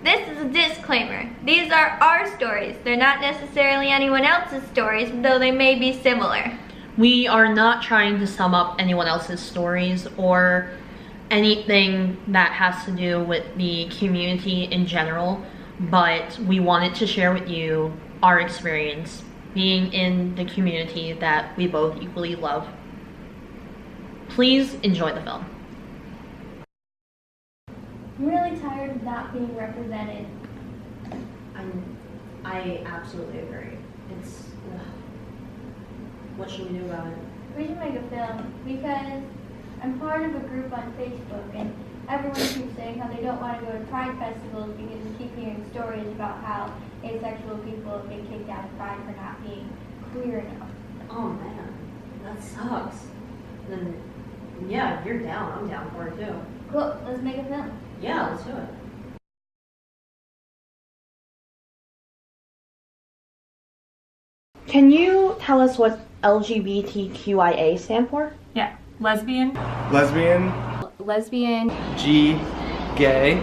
This is a disclaimer. These are our stories. They're not necessarily anyone else's stories, though they may be similar. We are not trying to sum up anyone else's stories or anything that has to do with the community in general, but we wanted to share with you our experience being in the community that we both equally love. Please enjoy the film. I'm really tired of not being represented. I absolutely agree. It's what should we do about it? We should make a film because I'm part of a group on Facebook and everyone keeps saying how they don't want to go to Pride festivals because we keep hearing stories about how asexual people have been kicked out of Pride for not being queer enough. Oh man, that sucks. Then yeah, if you're down, I'm down for it too. Cool, let's make a film. Yeah, let's do it. Can you tell us what LGBTQIA stand for? Yeah, lesbian. Lesbian. Lesbian. G. Gay.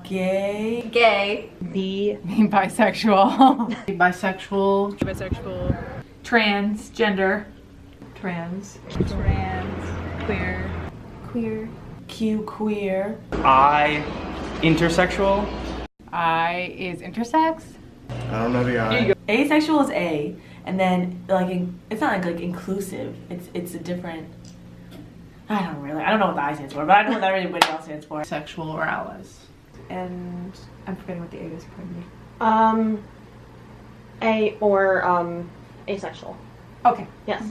Gay. Gay. B. Bisexual. Bisexual. Bisexual. Transgender. Trans. Trans. Queer. Queer. Q queer. I. Intersexual. I is intersex. I don't know the I. Asexual is A, and then like it's not like inclusive. It's a different. I don't know what the I stands for, but I know what everybody else stands for. Sexual or allies. And I'm forgetting what the A is, pardon me. A or asexual. Okay. Yes.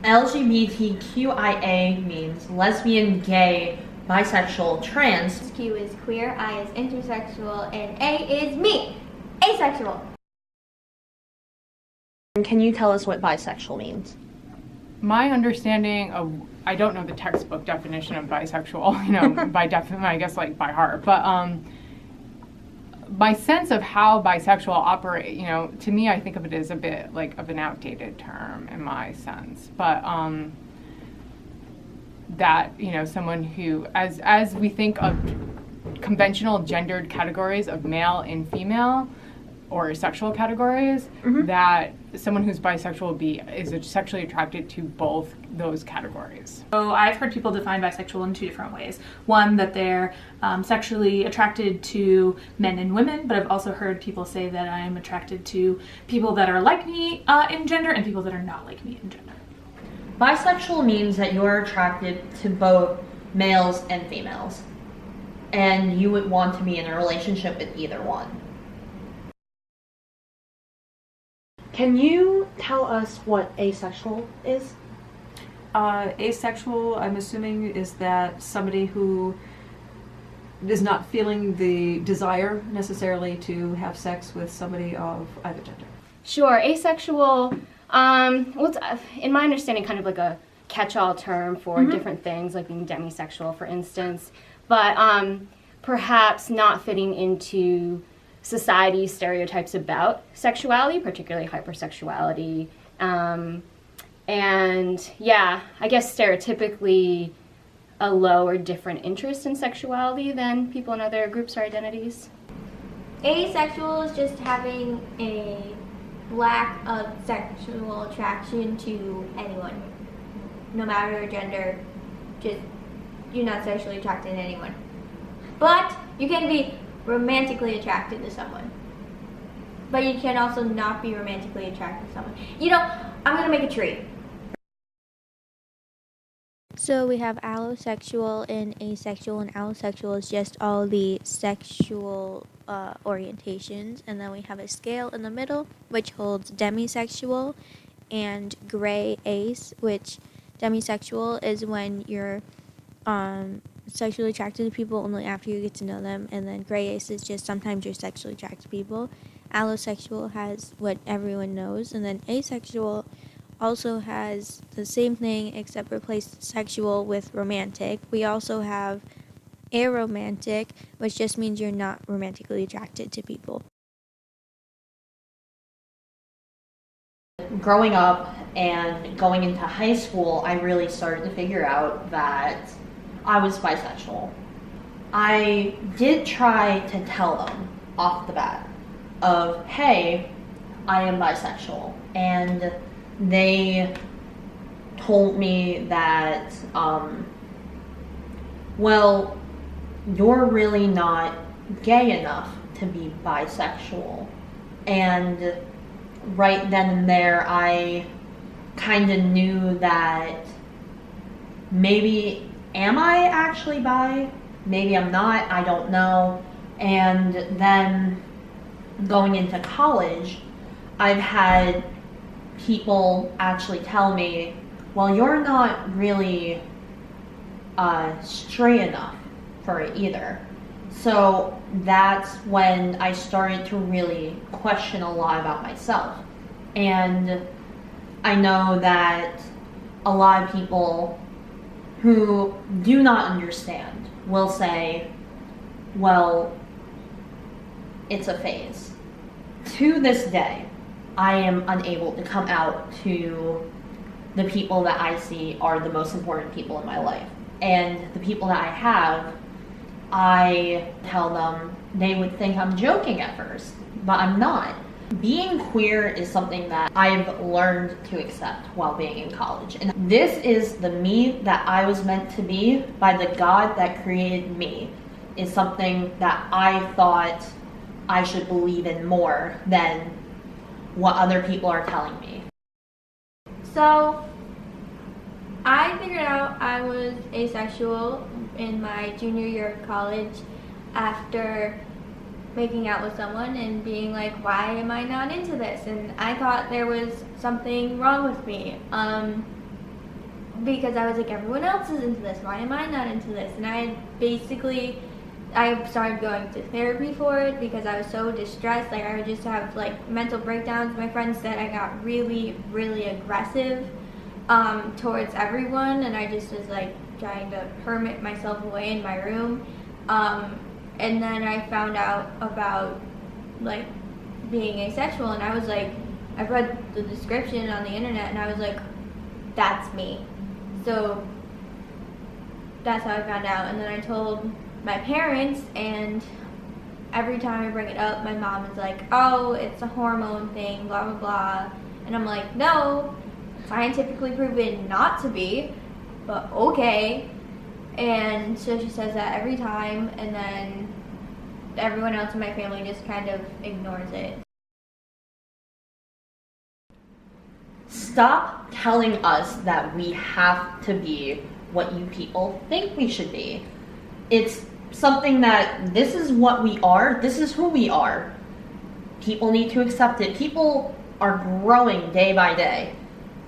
LGBTQIA means lesbian, gay, bisexual, trans. Q is queer, I is intersexual, and A is me, asexual. Can you tell us what bisexual means? My understanding of, I don't know the textbook definition of bisexual, you know, I guess like by heart, but my sense of how bisexual operate, you know, to me I think of it as a bit like of an outdated term in my sense, but that, you know, someone who, as we think of conventional gendered categories of male and female, or sexual categories, that someone who's bisexual is sexually attracted to both those categories. So I've heard people define bisexual in two different ways. One, that they're sexually attracted to men and women, but I've also heard people say that I'm attracted to people that are like me in gender and people that are not like me in gender. Bisexual means that you're attracted to both males and females, and you would want to be in a relationship with either one. Can you tell us what asexual is? Asexual, I'm assuming, is that somebody who is not feeling the desire necessarily to have sex with somebody of either gender. Sure, asexual, well, it's, in my understanding, kind of like a catch-all term for different things, like being demisexual, for instance, but perhaps not fitting into society's stereotypes about sexuality, particularly hypersexuality, and yeah, I guess stereotypically a low or different interest in sexuality than people in other groups or identities. Asexual is just having a lack of sexual attraction to anyone, no matter your gender. Just you're not sexually attracted to anyone, but you can be romantically attracted to someone, but you can also not be romantically attracted to someone. You know, I'm gonna make a tree. So we have allosexual and asexual, and allosexual is just all the sexual orientations, and then we have a scale in the middle which holds demisexual and gray ace, which demisexual is when you're sexually attracted to people only after you get to know them, and then gray ace is just sometimes you're sexually attracted to people. Allosexual has what everyone knows, and then asexual also has the same thing except replace sexual with romantic. We also have aromantic, which just means you're not romantically attracted to people. Growing up and going into high school, I really started to figure out that I was bisexual. I did try to tell them off the bat of, hey, I am bisexual. And they told me that, well, you're really not gay enough to be bisexual. And right then and there, I kind of knew that maybe, am I actually bi? Maybe I'm not, I don't know. And then going into college, I've had people actually tell me, well, you're not really straight enough for it either. So that's when I started to really question a lot about myself. And I know that a lot of people who do not understand will say, well, it's a phase. To this day, I am unable to come out to the people that I see are the most important people in my life. And the people that I have, I tell them, they would think I'm joking at first, but I'm not. Being queer is something that I've learned to accept while being in college. And this is the me that I was meant to be by the God that created me, is something that I thought I should believe in more than what other people are telling me. So, I figured out I was asexual in my junior year of college after making out with someone and being like, why am I not into this? And I thought there was something wrong with me. Because I was like, everyone else is into this, why am I not into this? And I started going to therapy for it because I was so distressed. Like, I would just have like mental breakdowns. My friends said I got really, really aggressive towards everyone, and I just was like trying to hermit myself away in my room. And then I found out about like being asexual, and I was like, I read the description on the internet, and I was like, that's me. So that's how I found out. And then I told my parents, and every time I bring it up, my mom is like, oh, it's a hormone thing, blah, blah, blah. And I'm like, no, scientifically proven not to be, but okay. And so she says that every time, and then everyone else in my family just kind of ignores it. Stop telling us that we have to be what you people think we should be. It's something that this is what we are, this is who we are. People need to accept it. People are growing day by day.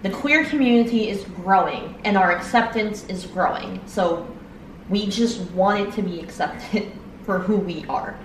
The queer community is growing, and our acceptance is growing. So we just want it to be accepted for who we are.